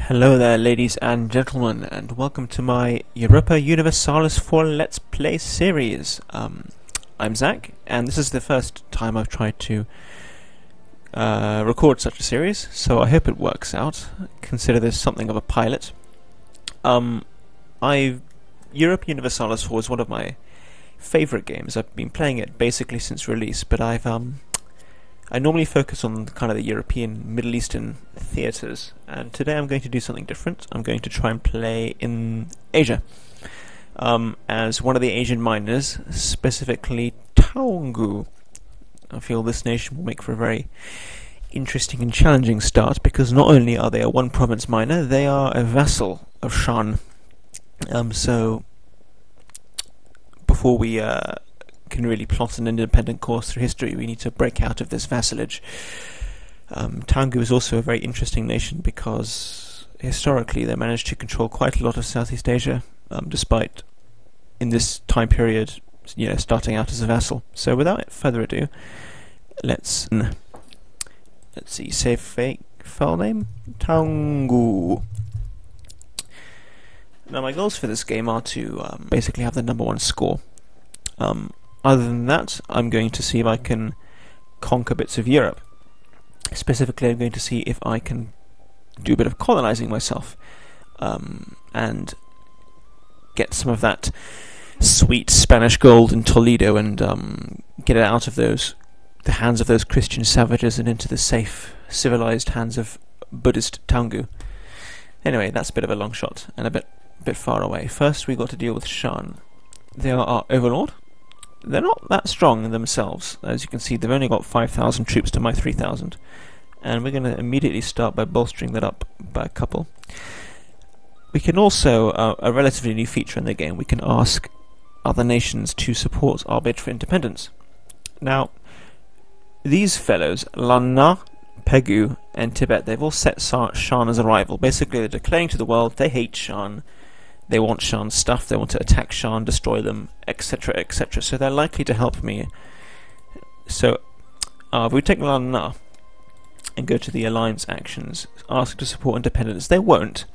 Hello there, ladies and gentlemen, and welcome to my Europa Universalis for Let's Play series. I'm Zach, and this is the first time I've tried to record such a series, so I hope it works out. Consider this something of a pilot. Europa Universalis 4 is one of my favourite games. I've been playing it basically since release, but I normally focus on kind of the European, Middle Eastern theatres, and today I'm going to do something different. I'm going to try and play in Asia, as one of the Asian miners, specifically Taungu. I feel this nation will make for a very interesting and challenging start, because not only are they a one-province miner, they are a vassal of Shan. So, before we can really plot an independent course through history, we need to break out of this vassalage. Taungu is also a very interesting nation because historically they managed to control quite a lot of Southeast Asia, despite in this time period, starting out as a vassal. So without further ado, let's see, save file name Taungu. Now my goals for this game are to basically have the #1 score. Other than that, I'm going to see if I can conquer bits of Europe. Specifically, I'm going to see if I can do a bit of colonizing myself, and get some of that sweet Spanish gold in Toledo and get it out of the hands of those Christian savages and into the safe, civilized hands of Buddhist Taungu. Anyway, that's a bit of a long shot and a bit far away. First, we've got to deal with Shan. They are our overlord. They're not that strong in themselves. As you can see, they've only got 5,000 troops to my 3,000. And we're going to immediately start by bolstering that up by a couple. We can also, a relatively new feature in the game, we can ask other nations to support our bid for independence. Now, these fellows, Lanna, Pegu, and Tibet, they've all set Shan as a rival. Basically, they're declaring to the world they hate Shan. They want Shan's stuff, they want to attack Shan, destroy them, etc., etc. So they're likely to help me. So, if we take Lanna and go to the alliance actions, ask to support independence, they won't.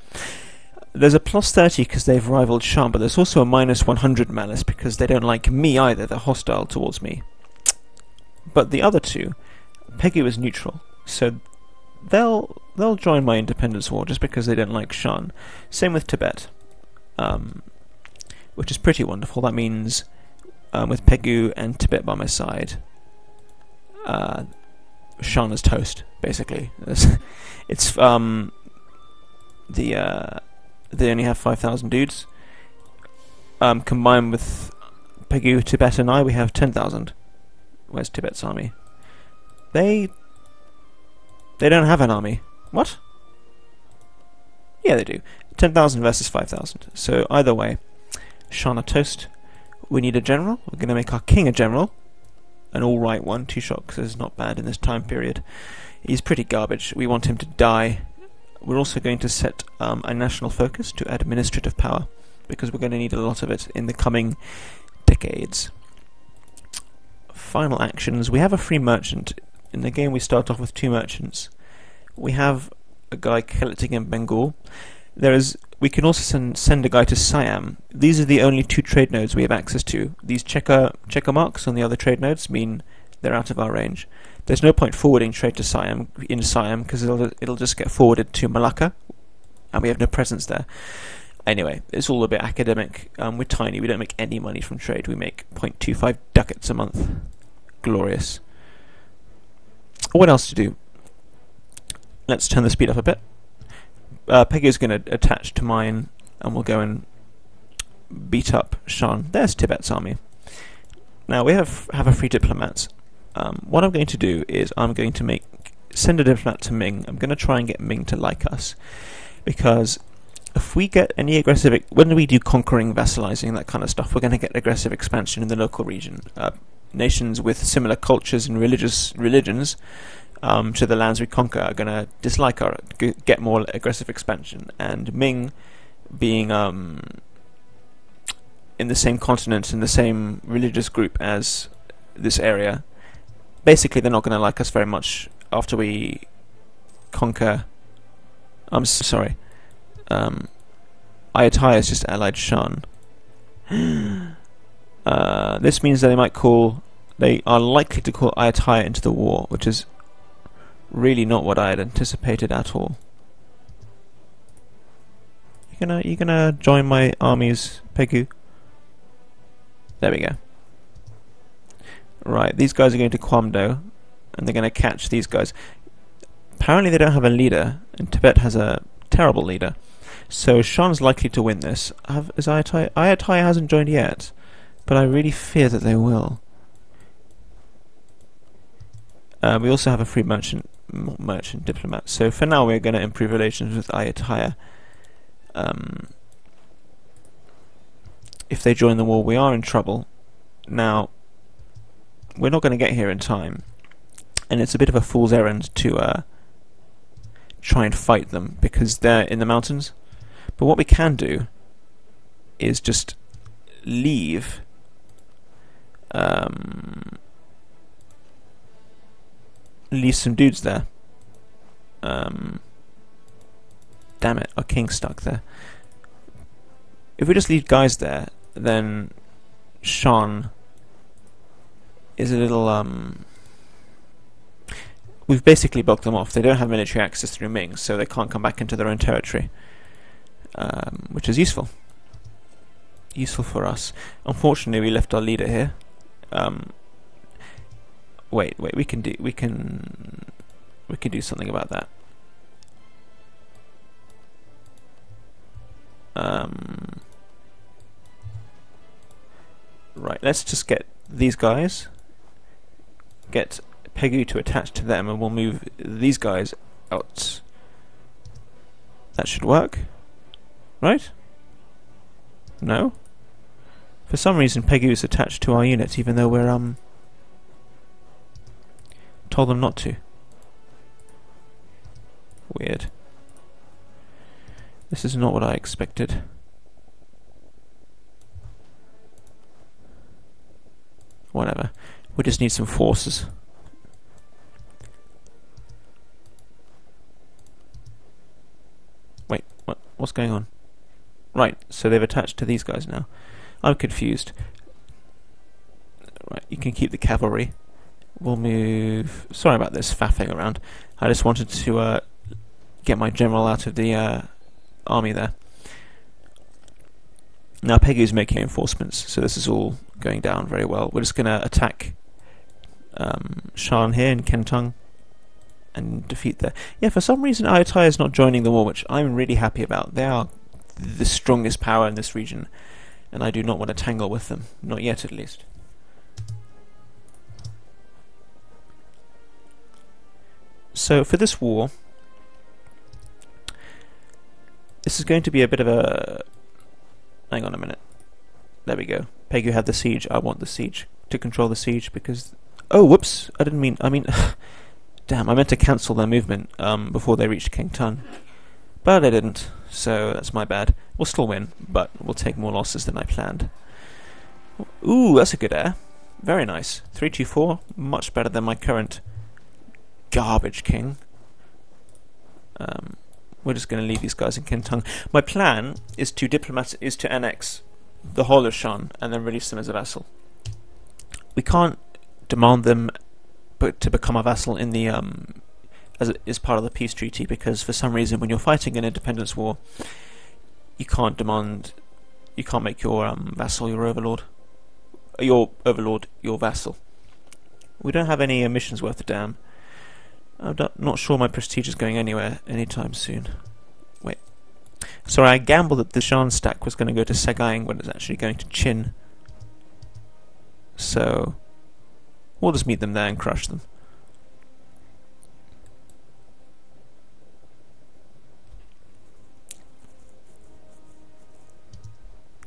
There's a +30 because they've rivaled Shan, but there's also a -100 malice because they don't like me either, they're hostile towards me. But the other two, Pegu is neutral, so they'll join my independence war just because they don't like Shan. Same with Tibet. Which is pretty wonderful. That means with Pegu and Tibet by my side, Shan is toast, basically. It's they only have 5,000 dudes. Combined with Pegu, Tibet, and I, we have 10,000. Where's Tibet's army? They don't have an army. What? Yeah, they do. 10,000 versus 5,000. So either way, Shan are toast. We need a general. We're going to make our king a general. An all-right one. 2 shocks is not bad in this time period. He's pretty garbage. We want him to die. We're also going to set a national focus to administrative power, because we're going to need a lot of it in the coming decades. Final actions. We have a free merchant. In the game we start off with 2 merchants. We have a guy collecting in Bengal. We can also send a guy to Siam. These are the only 2 trade nodes we have access to. These checker marks on the other trade nodes mean they're out of our range. There's no point forwarding trade to Siam because it'll just get forwarded to Malacca, and we have no presence there. Anyway, it's all a bit academic. We're tiny. We don't make any money from trade. We make 0.25 ducats a month. Glorious. What else to do? Let's turn the speed up a bit. Pegu is going to attach to mine, and we'll go and beat up Shan. There's Tibet's army. Now we have a free diplomat. What I'm going to do is I'm going to send a diplomat to Ming. I'm going to try and get Ming to like us, because if we get any aggressive, when we do conquering, vassalizing, that kind of stuff, we're going to get aggressive expansion in the local region. Nations with similar cultures and religions to the lands we conquer are going to dislike get more aggressive expansion, and Ming being in the same continent, in the same religious group as this area, basically they're not going to like us very much after we conquer. I'm sorry, Ayutthaya is just allied Shan. This means that they are likely to call Ayutthaya into the war, which is really not what I had anticipated at all. You gonna join my armies, Pegu? There we go. Right, these guys are going to Kwamdo, and they're going to catch these guys. Apparently they don't have a leader, and Tibet has a terrible leader. So Shan's likely to win this. Ayutthaya hasn't joined yet, but I really fear that they will. We also have a free merchant diplomat. So for now we're going to improve relations with Ayutthaya. If they join the war, we are in trouble. Now, we're not going to get here in time, and it's a bit of a fool's errand to try and fight them because they're in the mountains. But what we can do is just leave some dudes there. Damn it, our king's stuck there. If we just leave guys there, then Shan is a little we've basically blocked them off. They don't have military access through Ming, so they can't come back into their own territory, which is useful for us. Unfortunately, we left our leader here. Wait, we can do something about that. Right, let's just get these guys, get Pegu to attach to them, and we'll move these guys out. That should work, right? No? For some reason Pegu is attached to our units, even though we're told them not to. Weird. This is not what I expected. Whatever. We just need some forces. Wait, what's going on? Right, so they've attached to these guys now. I'm confused. Right, you can keep the cavalry. We'll move... Sorry about this faffing around. I just wanted to get my general out of the army there. Now Pegu's making reinforcements, so this is all going down very well. We're just going to attack Shan here in Kentang and defeat there. Yeah, for some reason Ayutthaya is not joining the war, which I'm really happy about. They are the strongest power in this region, and I do not want to tangle with them. Not yet, at least. So for this war, this is going to be a bit of a... Hang on a minute. There we go. Pegu had the siege. I want the siege to control the siege because... Oh, whoops! I mean... Damn, I meant to cancel their movement before they reached King Tun. But I didn't, so that's my bad. We'll still win, but we'll take more losses than I planned. Ooh, that's a good air. Very nice. 324, much better than my current garbage king. We're just going to leave these guys in Kentang. My plan is to annex the whole of Shan and then release them as a vassal. We can't demand them to become a vassal in the as part of the peace treaty, because for some reason when you're fighting an independence war, you can't make your vassal your overlord. Your overlord your vassal. We don't have any missions worth a damn. I'm not sure my prestige is going anywhere anytime soon. Wait. Sorry, I gambled that the Shan stack was going to go to Sagaing when it's actually going to Chin. So we'll just meet them there and crush them.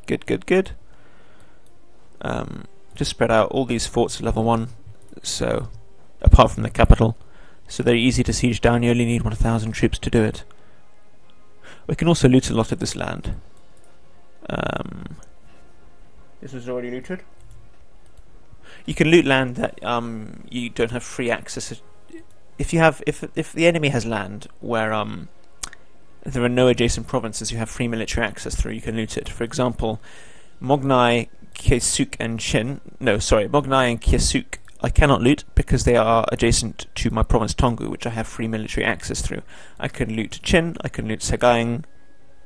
Good. Just spread out all these forts at level 1, so apart from the capital. So they're easy to siege down. You only need 1,000 troops to do it. We can also loot a lot of this land. This was already looted. You can loot land that you don't have free access. If the enemy has land where there are no adjacent provinces you have free military access through, you can loot it. For example, Mognai, Kiesuk, and Mognai and Kiesuk I cannot loot because they are adjacent to my province Taungu, which I have free military access through. I can loot Chin, I can loot Sagaing,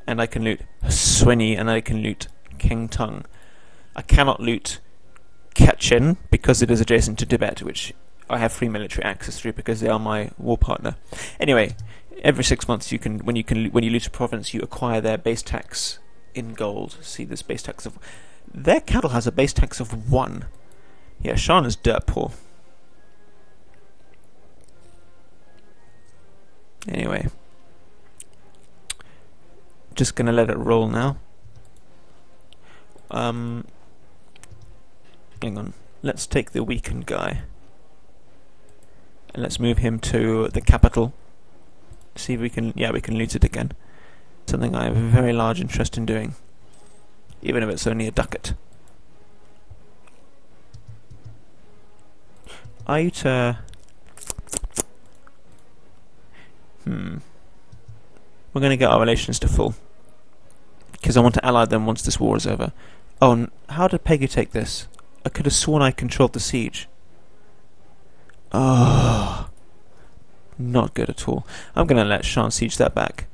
and I can loot Sweni, and I can loot Kengtung. I cannot loot Kachin because it is adjacent to Tibet, which I have free military access through because they are my war partner. Anyway, every 6 months when you loot a province, you acquire their base tax in gold. See this base tax of... Their cattle has a base tax of 1. Yeah, Shan is dirt poor. Anyway. Just gonna let it roll now. Hang on. Let's take the weakened guy. And let's move him to the capital. See if we can... Yeah, we can loot it again. Something I have a very large interest in doing. Even if it's only a ducat. Ayuta... We're going to get our relations to full. Because I want to ally them once this war is over. Oh, how did Pegu take this? I could have sworn I controlled the siege. Oh, not good at all. I'm going to let Shan siege that back.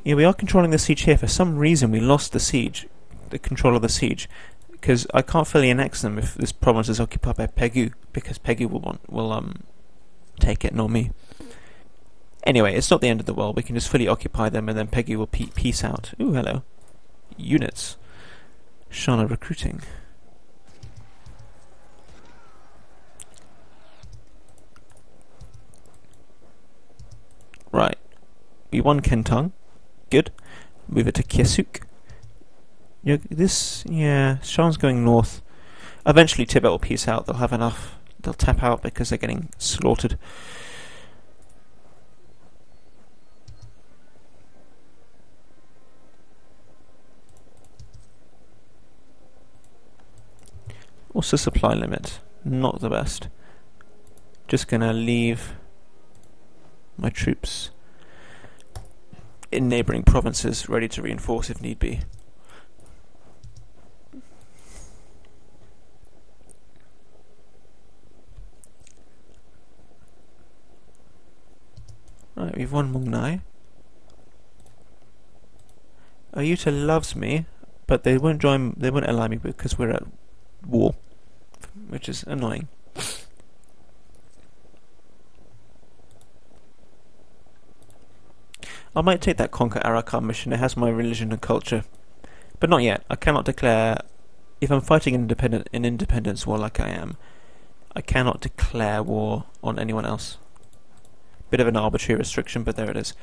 Yeah, we are controlling the siege here. For some reason, we lost the siege, the control of the siege, because I can't fully annex them if this province is occupied by Pegu, because Pegu will take it, not me. Anyway, it's not the end of the world. We can just fully occupy them, and then Pegu will peace out. Ooh, hello. Units. Shana recruiting. Right. We won Kentang. Good. Move it to Kiesuk. Shan's going north. Eventually Tibet will peace out. They'll have enough. They'll tap out because they're getting slaughtered. Also supply limit. Not the best. Just gonna leave my troops in neighbouring provinces, ready to reinforce if need be. Right, we've won Mungnai. Ayuta loves me, but they won't join. They won't ally me because we're at war, which is annoying. I might take that Conquer Arakan mission. It has my religion and culture. But not yet. I cannot declare... If I'm fighting an independence war like I am, I cannot declare war on anyone else. Bit of an arbitrary restriction, but there it is.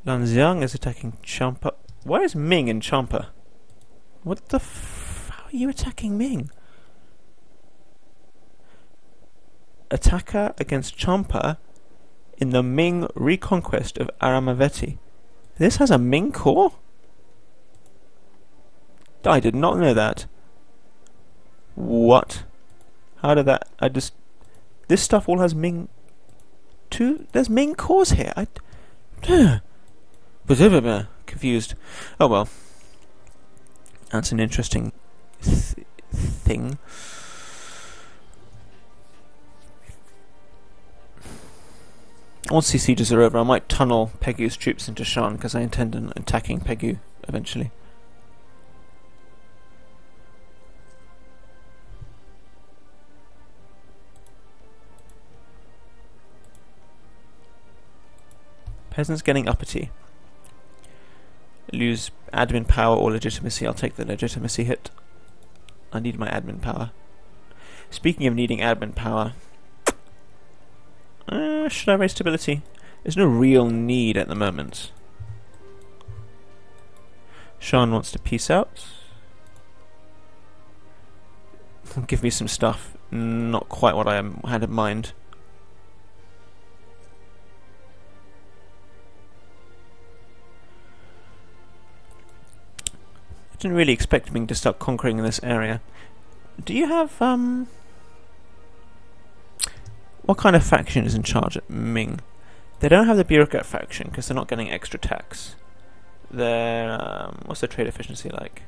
Lanxiang is attacking Champa. Why is Ming in Champa? What the how are you attacking Ming? Attacker against Champa in the Ming reconquest of Aramaveti. This has a Ming core? I did not know that. What? How did that... This stuff all has Ming... There's Ming cores here. Confused. Oh well. That's an interesting thing. Once these sieges are over, I might tunnel Pegu's troops into Shan, because I intend on attacking Pegu eventually. Peasants getting uppity. Lose admin power or legitimacy. I'll take the legitimacy hit. I need my admin power. Speaking of needing admin power... should I raise stability? There's no real need at the moment. Shan wants to peace out. Give me some stuff. Not quite what I had in mind. I didn't really expect Ming to start conquering in this area. Do you have what kind of faction is in charge at Ming? They don't have the bureaucrat faction because they're not getting extra tax. Their what's their trade efficiency like?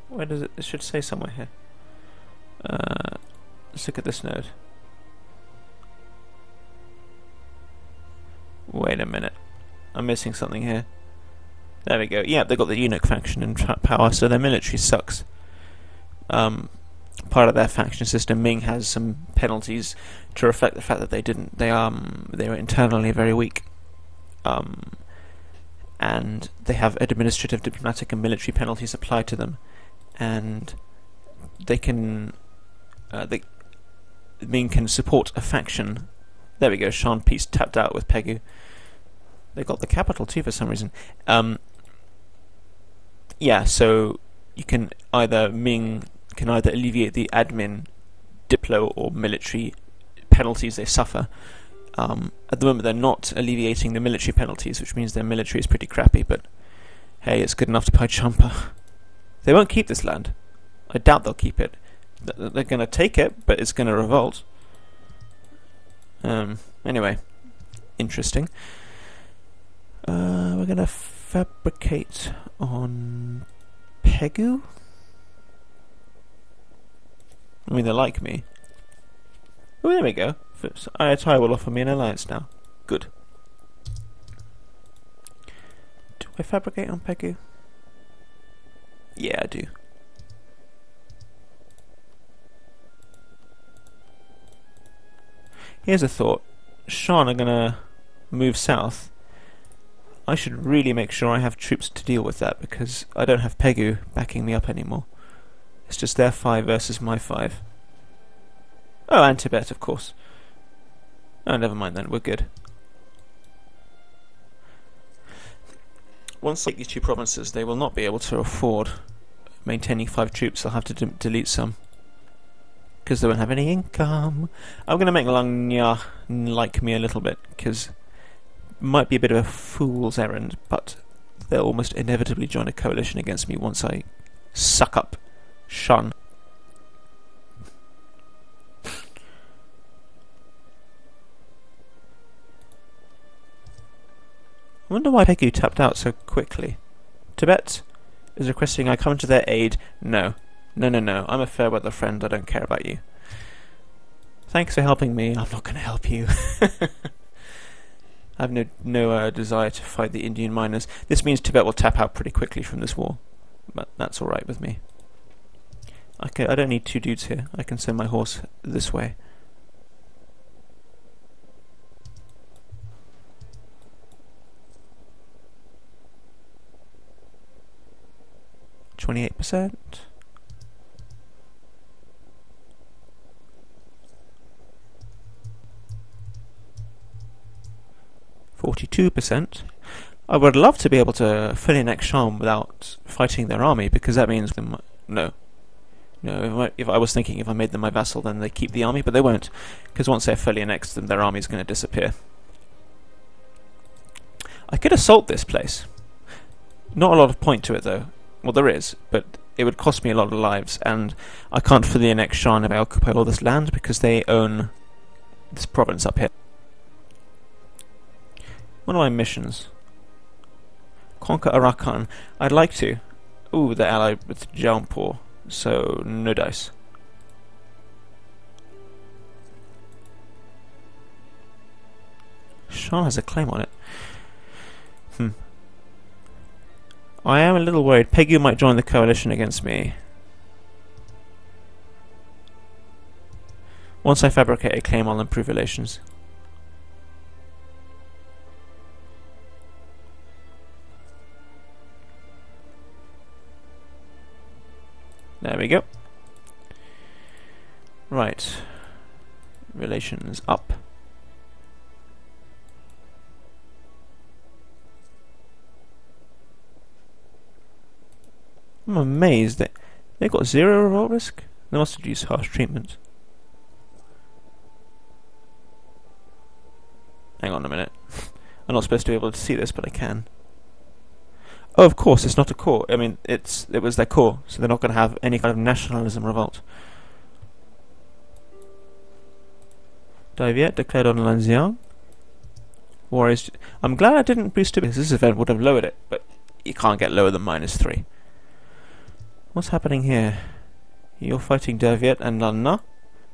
Where does it? It should say somewhere here. Let's look at this node. Wait a minute, I'm missing something here. There we go. Yeah, they've got the eunuch faction in power, so their military sucks. Part of their faction system, Ming has some penalties to reflect the fact that they were internally very weak. And they have administrative, diplomatic, and military penalties applied to them, and they can, Ming can support a faction. There we go. Shan Peace tapped out with Pegu. They got the capital too for some reason. Yeah, so you can Ming can either alleviate the admin, diplo, or military penalties they suffer. At the moment, they're not alleviating the military penalties, which means their military is pretty crappy. But hey, it's good enough to buy Champa. They won't keep this land. I doubt they'll keep it. They're going to take it, but it's going to revolt. Anyway, interesting. We're going to fabricate on Pegu. I mean, they like me. Oh, there we go. IATI will offer me an alliance now. Good. Do I fabricate on Pegu? Yeah, I do. Here's a thought. Shan are gonna move south. I should really make sure I have troops to deal with that, because I don't have Pegu backing me up anymore. It's just their 5 versus my 5. Oh, and Tibet, of course. Oh, never mind then, we're good. Once I take these 2 provinces, they will not be able to afford maintaining 5 troops. They'll have to delete some, because they won't have any income. I'm going to make Langya like me a little bit, because it might be a bit of a fool's errand, but they'll almost inevitably join a coalition against me once I suck up Shan. I wonder why Pegu tapped out so quickly. Tibet is requesting I come to their aid. No. No, no, no. I'm a fair weather friend. I don't care about you. Thanks for helping me. I'm not going to help you. I have no desire to fight the Indian miners. This means Tibet will tap out pretty quickly from this war, but that's alright with me. I don't need 2 dudes here. I can send my horse this way. %. 42%. I would love to be able to fully annex Sham without fighting their army, because that means them. No, if I was thinking if I made them my vassal, then they keep the army, but they won't, because once they're fully annexed, then their army is going to disappear. I could assault this place. Not a lot of point to it, though. Well, there is, but it would cost me a lot of lives, and I can't fully annex Shan if I occupy all this land, because they own this province up here. What are my missions? Conquer Arakan. I'd like to. Ooh, they're allied with Jaunpur, so no dice. Shan has a claim on it. I am a little worried. Pegu might join the coalition against me. Once I fabricate a claim, I'll improve relations. There we go. Right. Relations up. I'm amazed that they've got 0 revolt risk. They must have used harsh treatment. Hang on a minute. I'm not supposed to be able to see this, but I can. Oh, of course, it's not a core. I mean, it was their core, so they're not going to have any kind of nationalism revolt. Daviet declared on Lanxiang. War is... I'm glad I didn't boost it because this event would have lowered it, but you can't get lower than -3. What's happening here? You're fighting Daviet and Lanna?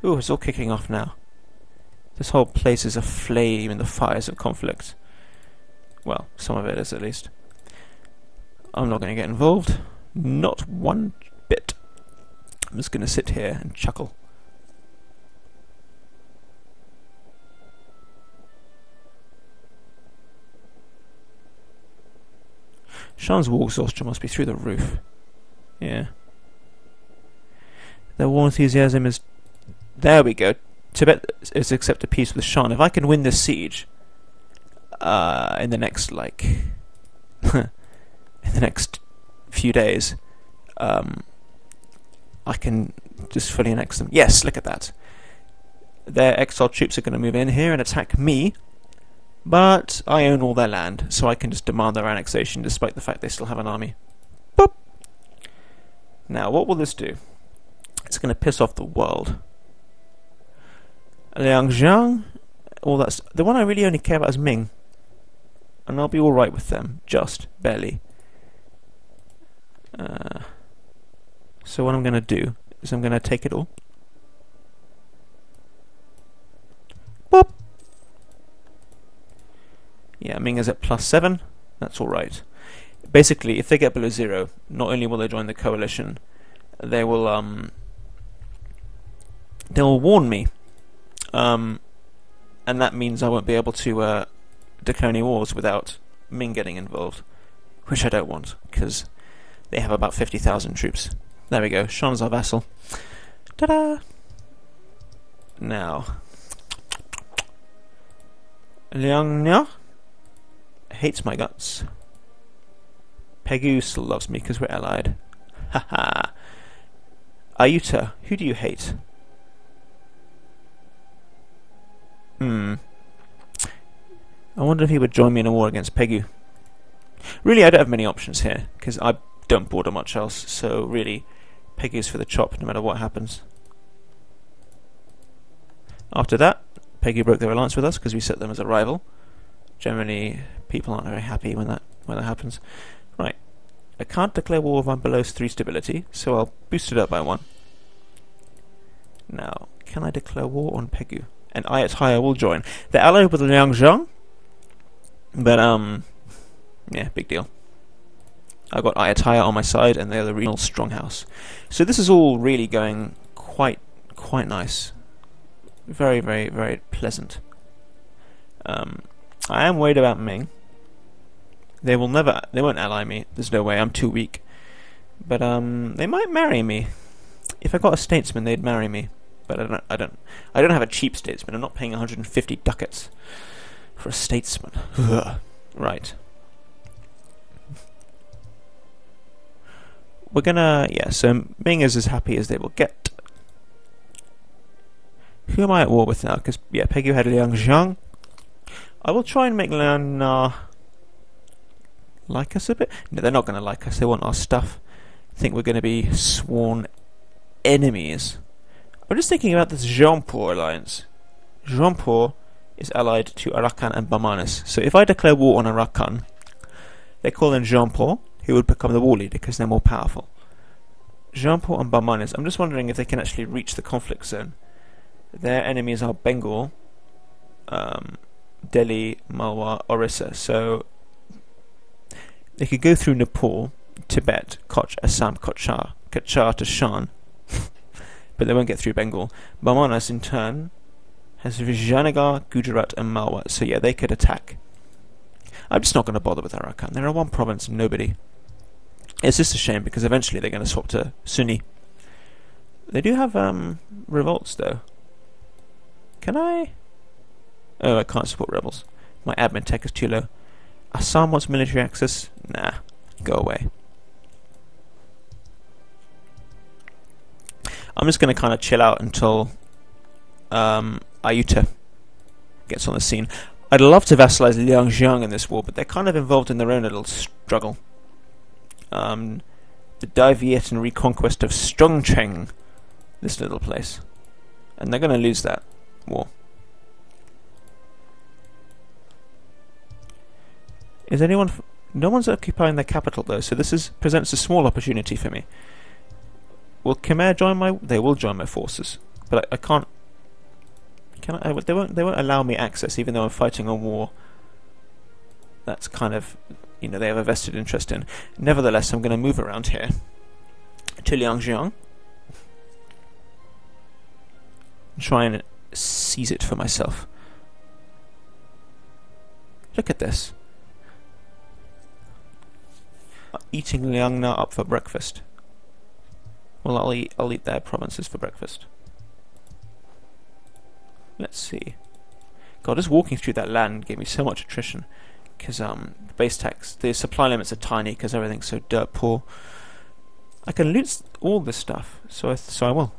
Ooh, it's all kicking off now. This whole place is aflame in the fires of conflict. Well, some of it is at least. I'm not going to get involved. Not one bit. I'm just going to sit here and chuckle. Shan's war exhaustion must be through the roof. Yeah. Their war enthusiasm is... There we go. Tibet is accepted peace with Shan. If I can win this siege in the next, like... in the next few days, I can just fully annex them. Yes, look at that. Their exiled troops are going to move in here and attack me, but I own all their land, so I can just demand their annexation despite the fact they still have an army. Boop! Now, what will this do? It's going to piss off the world. Liangjiang, all that's... The one I really only care about is Ming. And I'll be alright with them, just barely. So what I'm going to do is I'm going to take it all. Boop! Yeah, Ming is at +7. That's alright. Basically, if they get below 0, not only will they join the coalition, they will warn me. And that means I won't be able to declare any wars without Ming getting involved, which I don't want, because they have about 50,000 troops. There we go, Shan's our vassal. Ta-da! Now, Liangnia hates my guts. Pegu still loves me because we're allied. Haha. Ayuta, who do you hate? I wonder if he would join me in a war against Pegu. Really, I don't have many options here, because I don't border much else, so really, Pegu's for the chop no matter what happens. After that, Pegu broke their alliance with us because we set them as a rival. Generally, people aren't very happy when that happens. Right, I can't declare war if I'm below 3 stability, so I'll boost it up by 1. Now, can I declare war on Pegu? And Ayatollah will join. They're allied with Liangjiang, but yeah, big deal. I've got Ayatollah on my side, and they're the regional stronghouse. So this is all really going quite nice. Very, very, very pleasant. I am worried about Ming. They won't ally me. There's no way. I'm too weak. But they might marry me. If I got a statesman, they'd marry me. But I don't have a cheap statesman. I'm not paying 150 ducats for a statesman. Right. We're gonna... Yeah, so Ming is as happy as they will get. Who am I at war with now? Because, yeah, Pegu had Liangjiang. I will try and make Liang like us a bit. No, they're not going to like us. They want our stuff. I think we're going to be sworn enemies. I'm just thinking about this Jaunpur alliance. Jaunpur is allied to Arakan and Bamanis. So if I declare war on Arakan, they call in Jaunpur, who would become the war leader because they're more powerful. Jaunpur and Bamanis. I'm just wondering if they can actually reach the conflict zone. Their enemies are Bengal, Delhi, Malwa, Orissa. So they could go through Nepal, Tibet, Koch, Assam, Kachar to Shan, but they won't get through Bengal. Bamanas, in turn, has Vijayanagar, Gujarat, and Malwa. So yeah, they could attack. I'm just not going to bother with Arakan. They're a one province and nobody. It's just a shame because eventually they're going to swap to Sunni. They do have revolts though. Can I? Oh, I can't support rebels. My admin tech is too low. Assam wants military access? Nah, go away. I'm just going to kind of chill out until Ayuta gets on the scene. I'd love to vassalize Liangjiang in this war, but they're kind of involved in their own little struggle. the Daviet and reconquest of Strongcheng, this little place. And they're going to lose that war. Is anyone... No one's occupying their capital though, so this presents a small opportunity for me. Will Khmer join my... They will join my forces, but I can't... They won't allow me access, even though I'm fighting a war that's kind of... You know, they have a vested interest in. Nevertheless, I'm going to move around here to Liangjiang. Try and seize it for myself. Look at this. Eating Liangna up for breakfast. Well, I'll eat their provinces for breakfast. Let's see. God, just walking through that land gave me so much attrition. Because the base tax, the supply limits are tiny because everything's so dirt poor. I can loot all this stuff, so I will.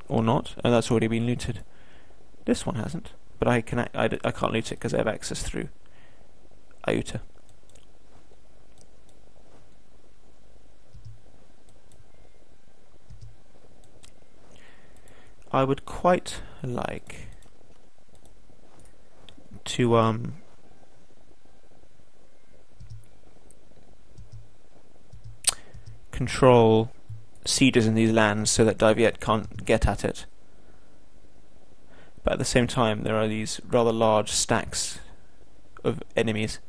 Or not. Oh, that's already been looted. This one hasn't, but I can't loot it because I have access through Ayuta. I would quite like to control sieges in these lands so that Daviet can't get at it. But at the same time there are these rather large stacks of enemies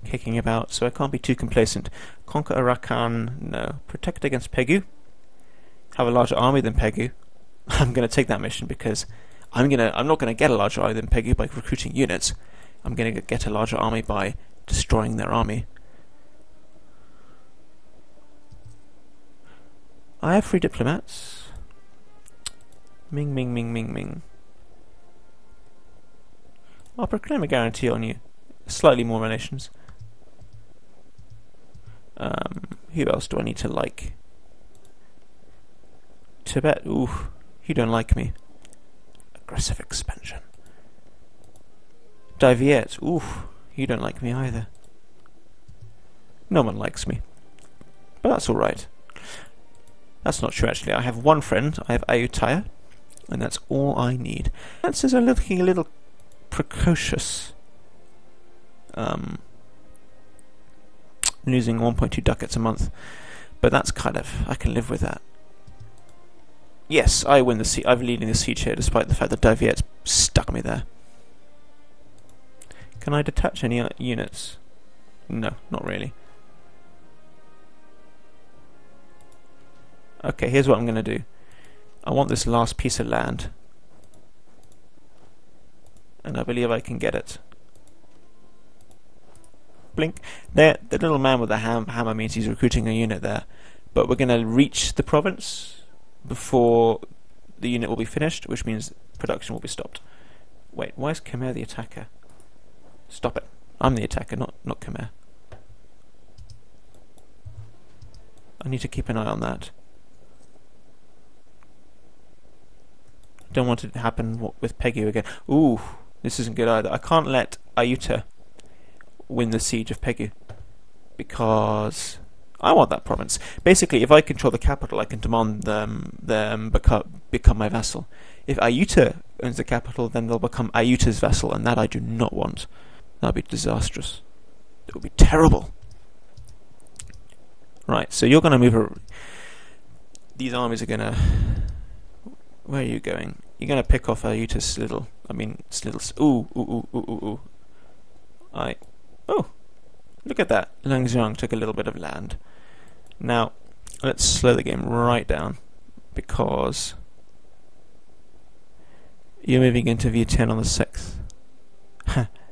kicking about, so I can't be too complacent. Conquer Arakan, no. Protect against Pegu. Have a larger army than Pegu. I'm going to take that mission because I'm not going to get a larger army than Pegu by recruiting units. I'm going to get a larger army by destroying their army. I have 3 diplomats. Ming, ming, ming, ming, ming. I'll proclaim a guarantee on you. Slightly more relations. Who else do I need to like? Tibet, ooh. You don't like me. Aggressive expansion. Daviet, oof, you don't like me either. No one likes me. But that's alright. That's not true actually. I have one friend, I have Ayutthaya, and that's all I need. Frances are looking a little precocious. Losing 1.2 ducats a month. But that's kind of... I can live with that. Yes, I win the siege. I'm leading the siege here, despite the fact that Daviet's stuck me there. Can I detach any units? No, not really. Okay, here's what I'm going to do. I want this last piece of land. And I believe I can get it. Blink. There, the little man with the hammer means he's recruiting a unit there. But we're going to reach the province before the unit will be finished, which means production will be stopped. Wait, why is Khmer the attacker? Stop it. I'm the attacker, not Khmer. I need to keep an eye on that. Don't want it to happen with Pegu again. Ooh, this isn't good either. I can't let Ayuta win the siege of Pegu because I want that province. Basically, if I control the capital, I can demand them become my vassal. If Ayuta owns the capital, then they'll become Ayuta's vassal, and that I do not want. That would be disastrous. It would be terrible. Right, so you're going to move... These armies are going to... Where are you going? You're going to pick off Ayuta's little... Ooh, ooh, ooh, ooh, ooh, ooh. Oh! Look at that. Liangjiang took a little bit of land. Now, let's slow the game right down, because you're moving into V10 on the 6th.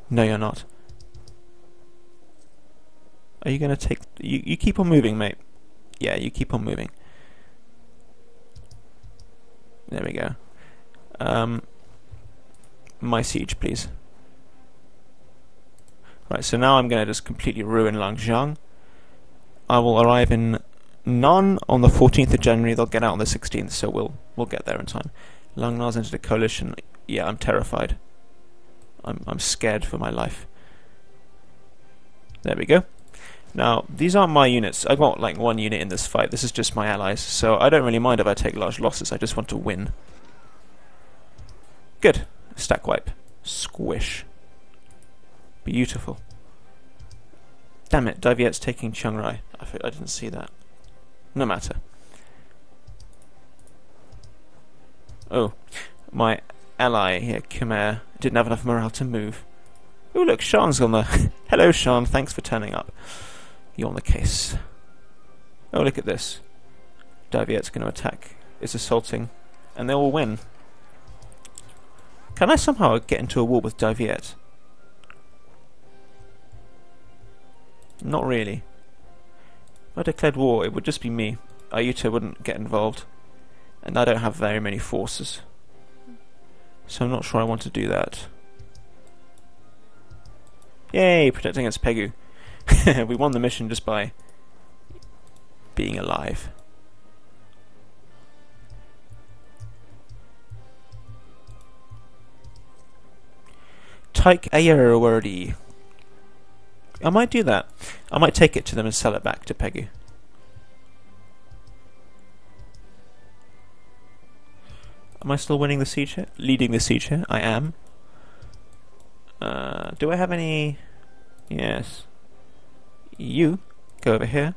No, you're not. Are you going to take... You keep on moving, mate. Yeah, you keep on moving. There we go. My siege, please. Right, so now I'm going to just completely ruin Liangjiang. I will arrive in Nan on the 14th of January. They'll get out on the 16th, so we'll get there in time. Langna's entered a coalition. Yeah, I'm terrified. I'm scared for my life. There we go. Now, these aren't my units. I got like 1 unit in this fight. This is just my allies, so I don't really mind if I take large losses. I just want to win. Good. Stack wipe. Squish. Beautiful. Damn it, Daviet's taking Chiang Rai. I didn't see that. No matter. Oh, my ally here, Khmer, didn't have enough morale to move. Oh look, Shan's on the... Hello Shan, thanks for turning up. You're on the case. Oh, look at this. Daviet's going to attack. It's assaulting. And they will win. Can I somehow get into a war with Daviet? Not really. If I declared war, it would just be me. Ayuta wouldn't get involved. And I don't have very many forces. So I'm not sure I want to do that. Yay, protecting against Pegu. We won the mission just by being alive. Taik Ayerwardi. I might do that. I might take it to them and sell it back to Pegu. Am I still winning the siege here? Leading the siege here? I am. Do I have any... Yes. You, go over here.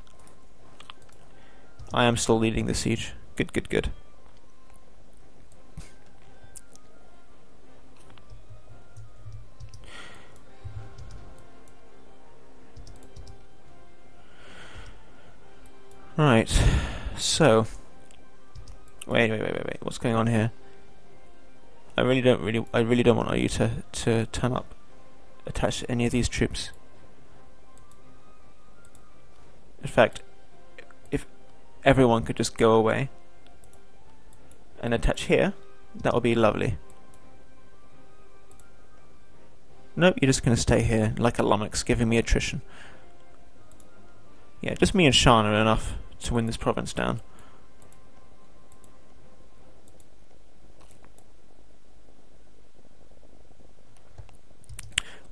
I am still leading the siege. Good, good, good. Right, so... Wait, what's going on here? I really don't want you to turn up attached to any of these troops. In fact, if everyone could just go away and attach here, that would be lovely. Nope, you're just going to stay here like a lummox, giving me attrition. Yeah, just me and Shan are enough to win this province down.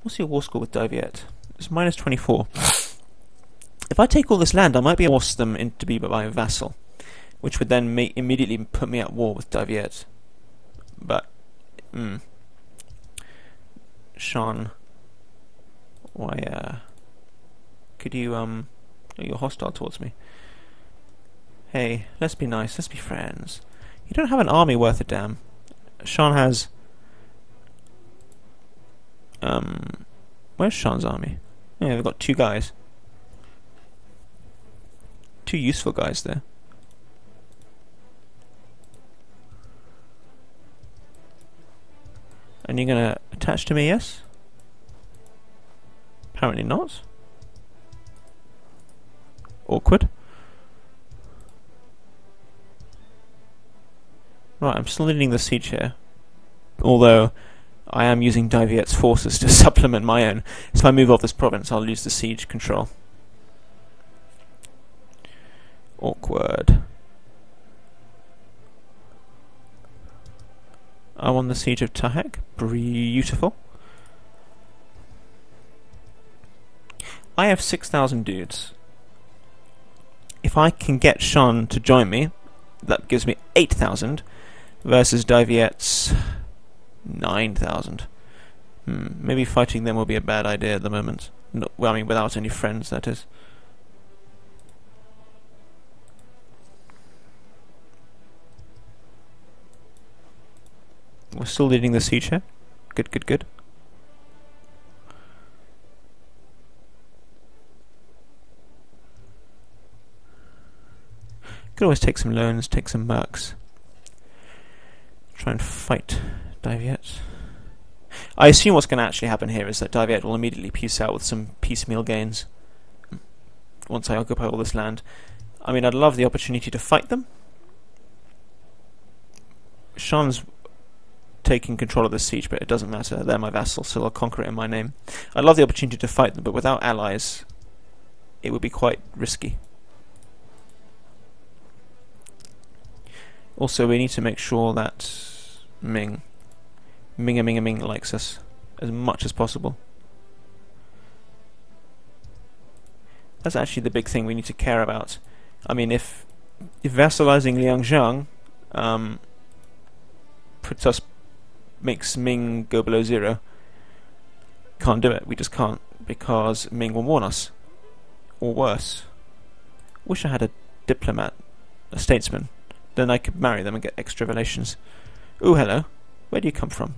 What's your war score with Daviet? It's minus 24. If I take all this land, I might be able to force them to be my vassal, which would then immediately put me at war with Daviet. But, Shan, why, could you, oh, you're hostile towards me. Hey, let's be nice, let's be friends. You don't have an army worth a damn. Shan has... where's Shan's army? Yeah, they've got 2 guys. 2 useful guys there. And you're gonna attach to me, yes? Apparently not. Awkward. Right, I'm still leading the siege here. Although, I am using Daviet's forces to supplement my own. So if I move off this province, I'll lose the siege control. Awkward. I won the siege of Tahek. Beautiful. I have 6,000 dudes. If I can get Shan to join me, that gives me 8,000 versus Daviet's 9,000. Maybe fighting them will be a bad idea at the moment. No, well, I mean, without any friends, that is. We're still leading the siege here. Good, good, good. Could always take some loans, take some mercs. Try and fight Daviet. I assume what's going to actually happen here is that Daviet will immediately peace out with some piecemeal gains once I occupy all this land. I mean, I'd love the opportunity to fight them. Shan's taking control of the siege, but it doesn't matter. They're my vassals, so I'll conquer it in my name. I'd love the opportunity to fight them, but without allies, it would be quite risky. Also, we need to make sure that Ming likes us. as much as possible. That's actually the big thing we need to care about. I mean, if vassalizing Liangjiang makes Ming go below 0, can't do it. We just can't, because Ming will warn us. Or worse. Wish I had a diplomat, a statesman. Then I could marry them and get extra relations. Ooh, hello. Where do you come from?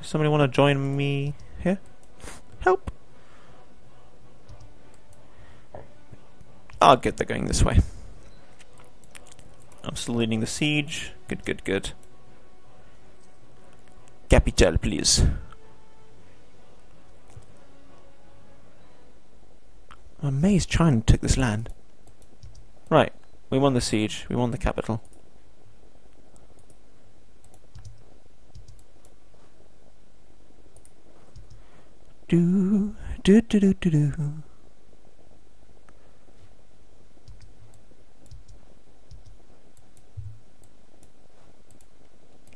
Somebody want to join me here? Help! Ah, good, they're going this way. I'm still leading the siege. Good, good, good. Capital, please. I'm amazed China took this land. Right, we won the siege. We won the capital. Do do do do do do.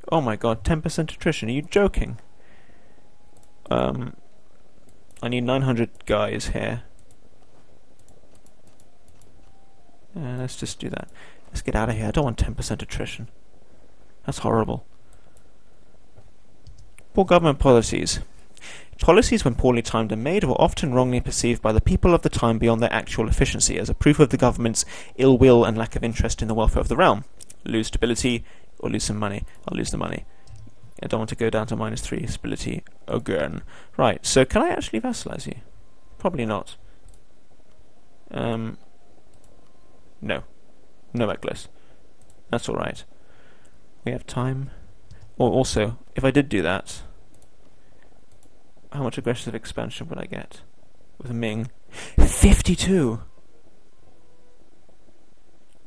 Oh my god, 10% attrition. Are you joking? I need 900 guys here. Let's just do that. Let's get out of here. I don't want 10% attrition. That's horrible. Poor government policies. Policies, when poorly timed and made, were often wrongly perceived by the people of the time beyond their actual efficiency as a proof of the government's ill will and lack of interest in the welfare of the realm. Lose stability, or lose some money. I'll lose the money. I don't want to go down to -3 stability again. Right, so can I actually vassalize you? Probably not. No. No necklace. That's alright. We have time. Or also, if I did do that, how much aggressive expansion would I get with Ming? 52!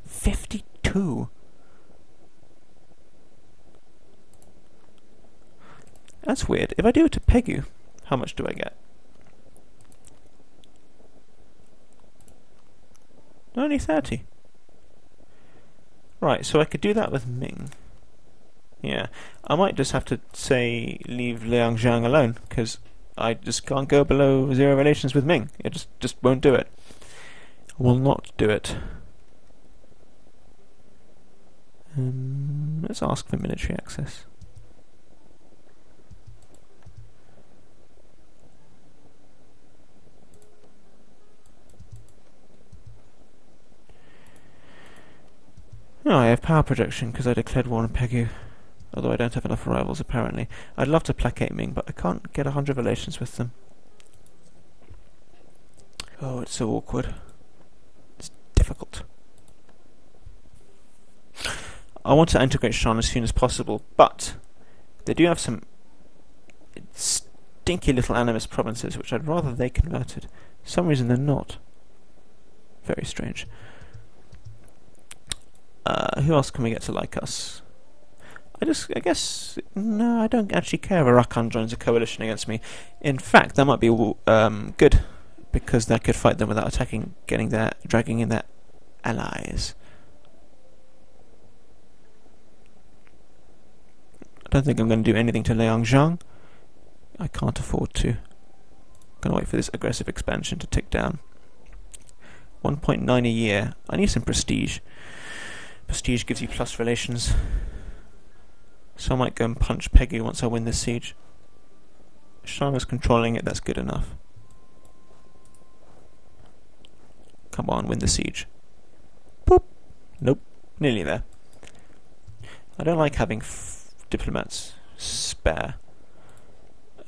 52! That's weird. If I do it to Pegu, how much do I get? Only 30. Right, so I could do that with Ming. Yeah, I might just have to say leave Liangjiang alone, because I just can't go below 0 relations with Ming. It just won't do it. I will not do it. Let's ask for military access. Oh, I have power projection because I declared war on Pegu. Although I don't have enough rivals, apparently. I'd love to placate Ming, but I can't get 100 relations with them. Oh, it's so awkward. It's difficult. I want to integrate Shan as soon as possible, but they do have some stinky little animist provinces, which I'd rather they converted. For some reason they're not. Very strange. Who else can we get to like us? I guess, no, I don't actually care if Arakan joins a coalition against me. In fact, that might be good, because they could fight them without attacking, dragging in their allies. I don't think I'm going to do anything to Liangjiang. I can't afford to. I'm going to wait for this aggressive expansion to tick down. 1.9 a year. I need some prestige. Prestige gives you plus relations. So I might go and punch Pegu once I win this siege. Shana's controlling it, that's good enough. Come on, win the siege. Boop! Nope, nearly there. I don't like having diplomats spare.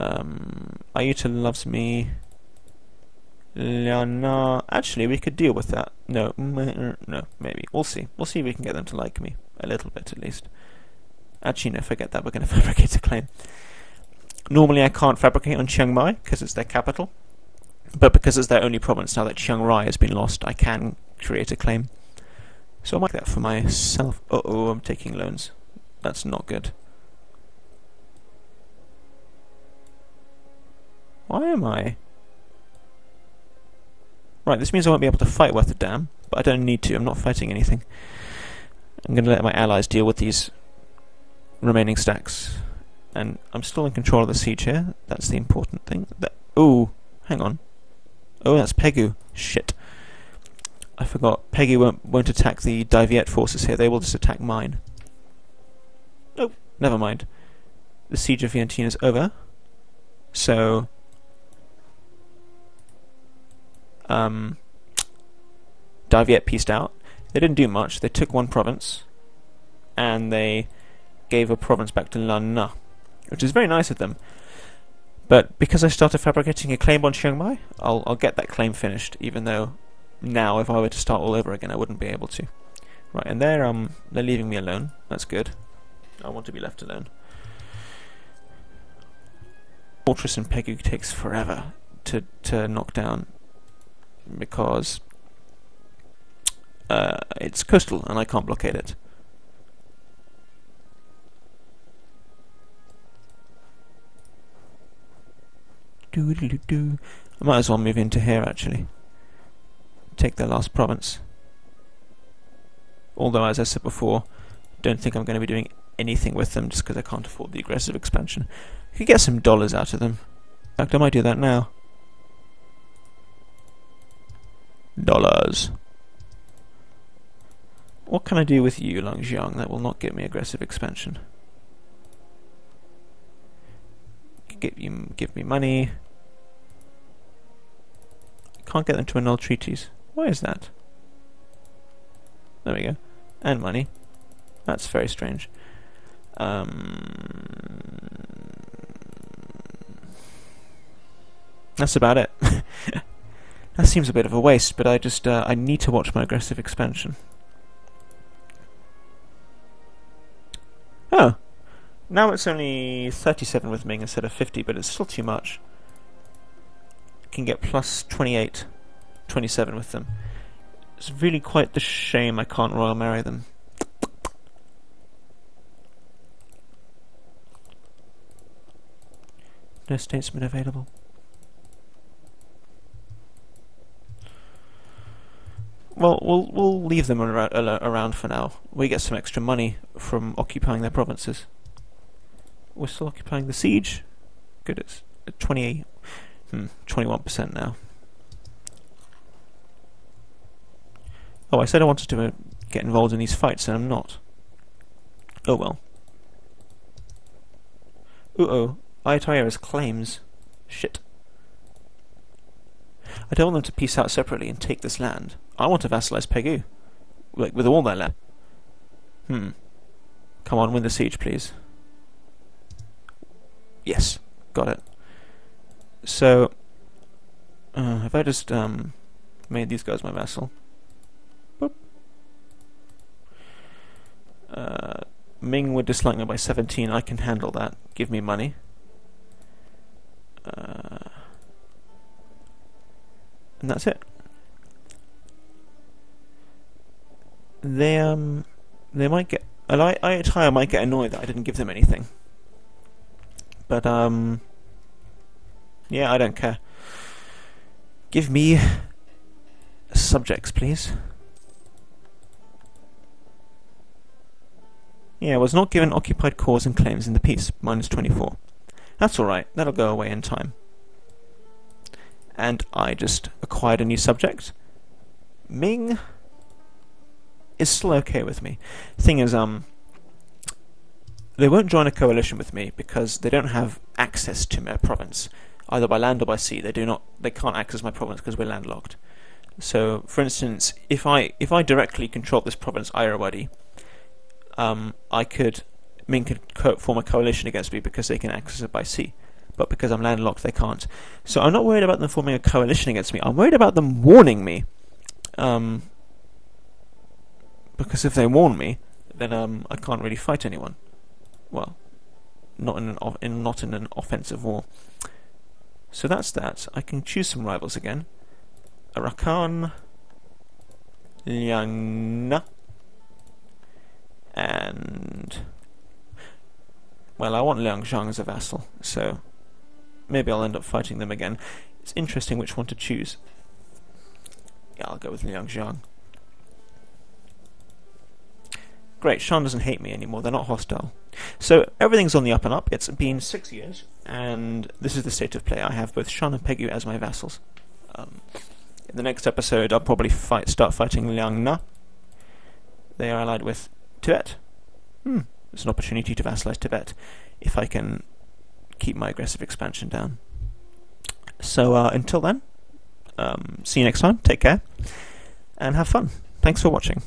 Ayuta loves me. Liana... Actually, we could deal with that. No, maybe. We'll see. We'll see if we can get them to like me. A little bit, at least. Actually, no, forget that. We're going to fabricate a claim. Normally, I can't fabricate on Chiang Mai, because it's their capital. But because it's their only province, now that Chiang Rai has been lost, I can create a claim. So I might do that for myself. Uh-oh, I'm taking loans. That's not good. Why am I... Right, this means I won't be able to fight worth a damn. but I don't need to. I'm not fighting anything. I'm going to let my allies deal with these remaining stacks. And I'm still in control of the siege here. That's the important thing. Ooh, hang on. Oh, that's Pegu. Shit. I forgot. Pegu won't attack the Daviet forces here. They will just attack mine. Oh, never mind. The siege of Vientiane is over. So... Daviet pieced out. They didn't do much. They took one province, and they gave a province back to Lanna, which is very nice of them. But because I started fabricating a claim on Chiang Mai, I'll get that claim finished, even though now, if I were to start all over again, I wouldn't be able to. Right, and they're leaving me alone. That's good. I want to be left alone. Fortress in Pegu takes forever to knock down, because it's coastal and I can't blockade it. I might as well move into here actually. Take their last province. Although, as I said before, don't think I'm going to be doing anything with them just because I can't afford the aggressive expansion. I could get some dollars out of them. In fact, I might do that now. Dollars. What can I do with you, Langjiang, that will not give me aggressive expansion? Give me money. Can't get them to annul treaties. Why is that? There we go. And money. That's very strange. That's about it. That seems a bit of a waste, but I need to watch my aggressive expansion. Oh. Now it's only 37 with Ming instead of 50, but it's still too much. Can get plus 28, 27 with them. It's really quite the shame I can't royal marry them. No statesman available. Well, we'll leave them around for now. We get some extra money from occupying their provinces. We're still occupying the siege. Good, it's at 21% now. Oh, I said I wanted to get involved in these fights, and I'm not. Oh well. Uh-oh. Ayutthaya has claims. Shit. I don't want them to peace out separately and take this land. I want to vassalize Pegu. Like, with all their land. Come on, win the siege, please. Yes, got it. So, if I just made these guys my vassal. Boop. Ming would dislike me by 17. I can handle that. Give me money. And that's it. They might get... Ayutthaya might get annoyed that I didn't give them anything. But, yeah, I don't care. Give me subjects, please. Yeah, I was not given occupied cores and claims in the peace, minus 24. That's alright, that'll go away in time. And I just acquired a new subject. Ming is still okay with me. Thing is, they won't join a coalition with me because they don't have access to my province, either by land or by sea. They can't access my province because we're landlocked. So, for instance, if I directly control this province, Irrawaddy, Ming could form a coalition against me because they can access it by sea. But because I'm landlocked, they can't. So I'm not worried about them forming a coalition against me. I'm worried about them warning me. Because if they warn me, then I can't really fight anyone. Well, not in an offensive war. So that's that. I can choose some rivals again. Arakan, Liangna, and... well, I want Liangzhang as a vassal, so maybe I'll end up fighting them again. It's interesting which one to choose. Yeah, I'll go with Liangzhang. Great, Shan doesn't hate me anymore, they're not hostile. So everything's on the up and up. It's been 6 years, and this is the state of play. I have both Shan and Pegu as my vassals. In the next episode, I'll probably start fighting Liang Na. They are allied with Tibet. There's an opportunity to vassalize Tibet if I can keep my aggressive expansion down. So until then, see you next time, take care, and have fun. Thanks for watching.